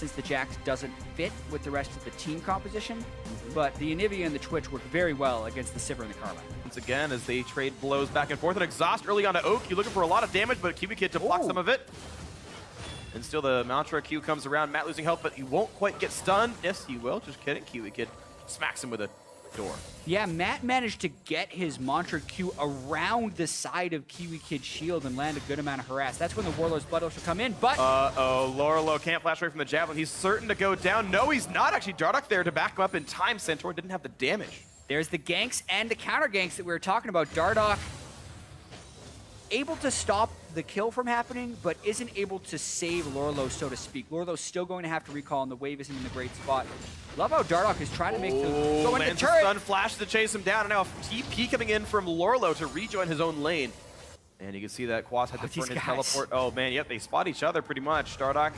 since the Jax doesn't fit with the rest of the team composition. But the Anivia and the Twitch work very well against the Sivir and the Karma. Once again, as they trade blows back and forth, and exhaust early on to Oak. You're looking for a lot of damage, but KiWiKiD to block some of it. And still the Mantra Q comes around. Matt losing health, but he won't quite get stunned. Yes, he will. Just kidding. KiWiKiD smacks him with a door. Yeah, Matt managed to get his Mantra Q around the side of KiWiKid's shield and land a good amount of harass. That's when the Warlord's Blood Oath will come in, but... Lourlo can't flash away from the Javelin. He's certain to go down. No, he's not. Actually, Dardoch there to back him up in time. Santorin didn't have the damage. There's the ganks and the counter ganks that we were talking about. Dardoch able to stop the kill from happening, but isn't able to save Lourlo, so to speak. Lourlo's still going to have to recall, and the wave isn't in the great spot. Love how Dardoch is trying to make the go into turret. Stun flash to chase him down, and now a TP coming in from Lourlo to rejoin his own lane. And you can see that Quas had to burn his teleport. Oh man, yep, they spot each other pretty much. Dardoch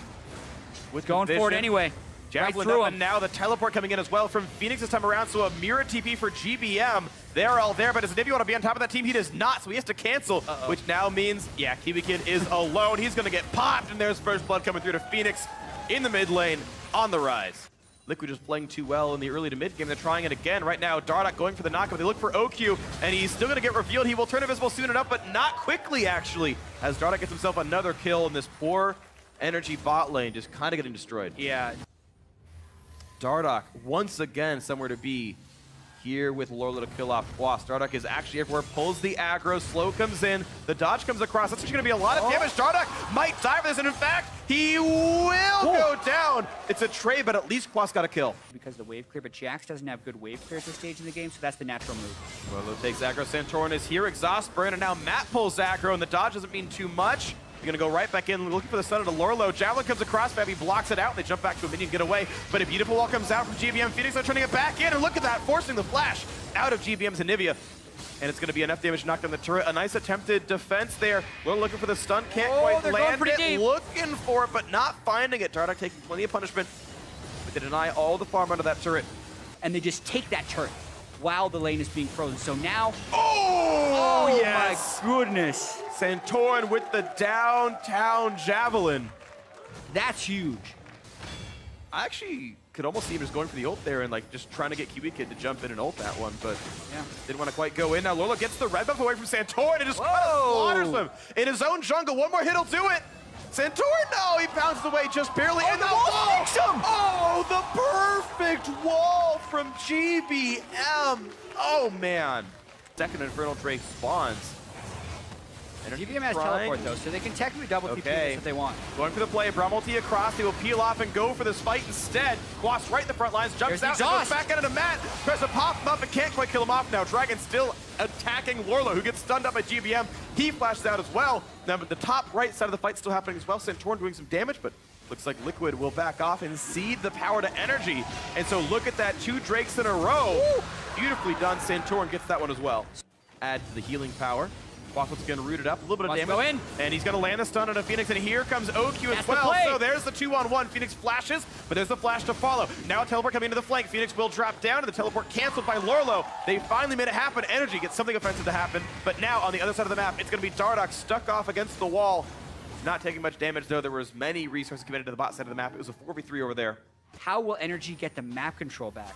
with going forward anyway. Javelin up, and now the teleport coming in as well from Fenix this time around, so a mirror TP for GBM. They're all there, but does Anivia want to be on top of that team? He does not, so he has to cancel, which now means, yeah, KiWiKiD is alone. He's going to get popped, and there's first blood coming through to Fenix in the mid lane on the Ryze. Liquid just playing too well in the early to mid game. They're trying it again. Right now, Dardoch going for the knockup. They look for OQ, and he's still going to get revealed. He will turn invisible soon enough, but not quickly, actually, as Dardoch gets himself another kill in this poor energy bot lane, just kind of getting destroyed. Yeah. Dardoch, once again, somewhere to be here with Lourlo to kill off Quas. Dardoch is actually everywhere, pulls the aggro, slow comes in, the dodge comes across. That's actually going to be a lot of damage. Dardoch might die for this, and in fact, he will go down. It's a trade, but at least Quas got a kill. Because the wave clear, but Jax doesn't have good wave clear at this stage in the game, so that's the natural move. Lourlo takes aggro, Santorin is here, exhaust burn, and now Matt pulls aggro, and the dodge doesn't mean too much. You're gonna go right back in, looking for the stun of Lourlo. Javelin comes across, Fabi blocks it out, and they jump back to a minion, get away. But a beautiful wall comes out from GBM. Phoenix are turning it back in, and look at that, forcing the flash out of GBM's Anivia. And it's gonna be enough damage knocked on the turret. A nice attempted defense there. Lourlo looking for the stun, can't quite land it. Deep. Looking for it, but not finding it. Dardoch taking plenty of punishment, but they deny all the farm under that turret. And they just take that turret while the lane is being frozen. So now... Oh yes! My goodness. Santorin with the downtown Javelin. That's huge. I actually could almost see him just going for the ult there and like just trying to get KiWiKiD to jump in and ult that one, but didn't want to quite go in. Now Lourlo gets the red buff away from Santorin and just kind of slaughters him in his own jungle. One more hit will do it. Santorin, no, he bounces away just barely. And the wall takes him! Oh, the perfect wall from GBM. Oh man. Second Infernal Drake spawns. GBM has teleport though, so they can technically double TP this if they want. Going for the play, Braum ulti across, they will peel off and go for this fight instead. Quas right in the front lines, jumps out, and goes back out into Matt. Tries to pop him up and can't quite kill him off now. Dragon still attacking Lourlo, who gets stunned up by GBM. He flashes out as well. Now, but the top right side of the fight still happening as well. Santorin doing some damage, but looks like Liquid will back off and cede the power to energy. And so look at that, 2 Drakes in a row. Woo! Beautifully done, Santorin gets that one as well. Add to the healing power. Waffle's gonna root it up, a little bit of damage. Go in. And he's gonna land the stun on a Phoenix, and here comes OQ as well. So there's the 2-on-1. Phoenix flashes, but there's the flash to follow. Now a teleport coming into the flank. Phoenix will drop down, and the teleport canceled by Lourlo. They finally made it happen. Energy gets something offensive to happen, but now on the other side of the map, it's gonna be Dardoch stuck off against the wall. Not taking much damage though. There was many resources committed to the bot side of the map. It was a 4v3 over there. How will Energy get the map control back?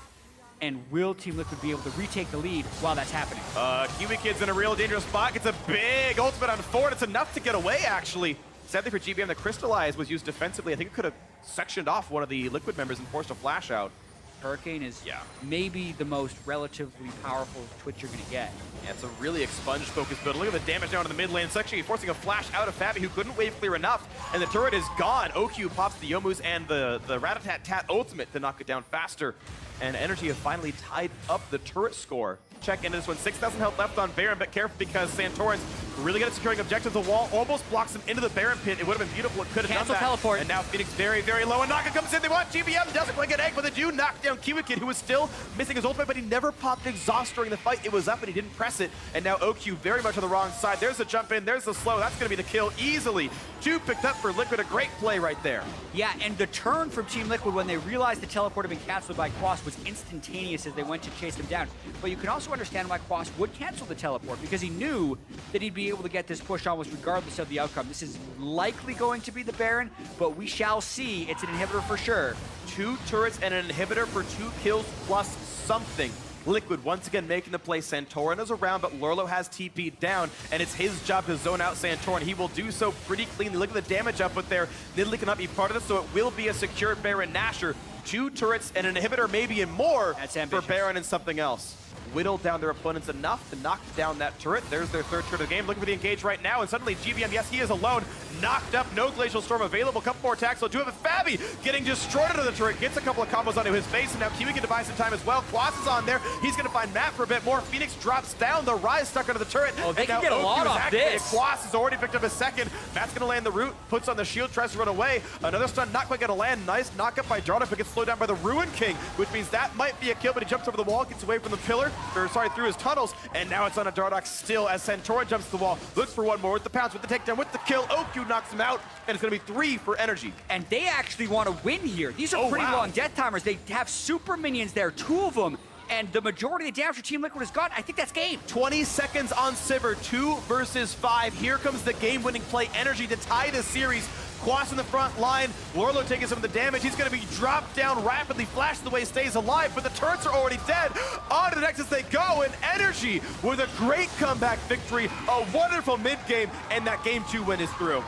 And will Team Liquid be able to retake the lead while that's happening? KiWiKid's in a real dangerous spot. Gets a big ultimate on Ford. It's enough to get away, actually. Sadly for GBM, the Crystallize was used defensively. I think it could have sectioned off one of the Liquid members and forced a flash out. Hurricane is maybe the most relatively powerful Twitch you're going to get. Yeah, it's a really expunged-focused build. Look at the damage down in the mid lane. It's actually forcing a flash out of Fabi, who couldn't wave clear enough, and the turret is gone. OQ pops the Youmu's and the Rat-a-tat-tat ultimate to knock it down faster. And Energy have finally tied up the turret score. Check into this one. 6,000 health left on Baron, but careful because Santorin's really good at securing objectives. The wall almost blocks him into the Baron pit. It would have been beautiful. It could have done that. Teleport. And now Phoenix very, very low. And Naka comes in. They want GBM. Doesn't quite get egg, but they do knock down KiWiKiD, who was still missing his ultimate, but he never popped exhaust during the fight. It was up, and he didn't press it. And now OQ very much on the wrong side. There's the jump in. There's the slow. That's going to be the kill easily. 2 picked up for Liquid. A great play right there. Yeah, and the turn from Team Liquid when they realized the teleport had been canceled by Quas was instantaneous as they went to chase him down. But you can also understand why Quas would cancel the teleport, because he knew that he'd be be able to get this push almost regardless of the outcome. This is likely going to be the Baron, but we shall see. It's an inhibitor for sure. 2 turrets and an inhibitor for 2 kills plus something. Liquid once again making the play. Santorin is around, but Lourlo has TP'd down, and it's his job to zone out Santorin. He will do so pretty cleanly. Look at the damage output there. Nidalee cannot be part of this, so it will be a secure Baron Nashor. 2 turrets and an inhibitor, maybe and more for Baron and something else. Whittle down their opponents enough to knock down that turret. There's their 3rd turret of the game. Looking for the engage right now, and suddenly GBM, yes, he is alone. Knocked up, no Glacial Storm available. Couple more attacks, they'll do it, but Fabi getting destroyed under the turret. Gets a couple of combos onto his face, and now KiWiKiD buy some time as well. Quas is on there. He's going to find Matt for a bit more. Fenix drops down. The Ryze stuck under the turret. Oh, they can get a lot off this. Quas has already picked up his 2nd. Matt's going to land the root, puts on the shield, tries to run away. Another stun, not quite going to land. Nice knock up by Dardoch, but gets slowed down by the Ruin King, which means that might be a kill, but he jumps over the wall, gets away from the pillar, or sorry, through his tunnels, and now it's on a Dardoch still as Santorin jumps to the wall, looks for one more with the pounce, with the takedown, with the kill. OQ knocks him out, and it's going to be 3 for NRG. And they actually want to win here. These are pretty long death timers. They have super minions there, 2 of them, and the majority of the damage for Team Liquid has got. I think that's game. 20 seconds on Sivir, 2 versus 5. Here comes the game-winning play. NRG to tie this series. Quas in the front line. Lourlo taking some of the damage. He's going to be dropped down rapidly. Flash the way stays alive, but the turrets are already dead. On to the next as they go, and NRG with a great comeback victory. A wonderful mid-game, and that game 2 win is through.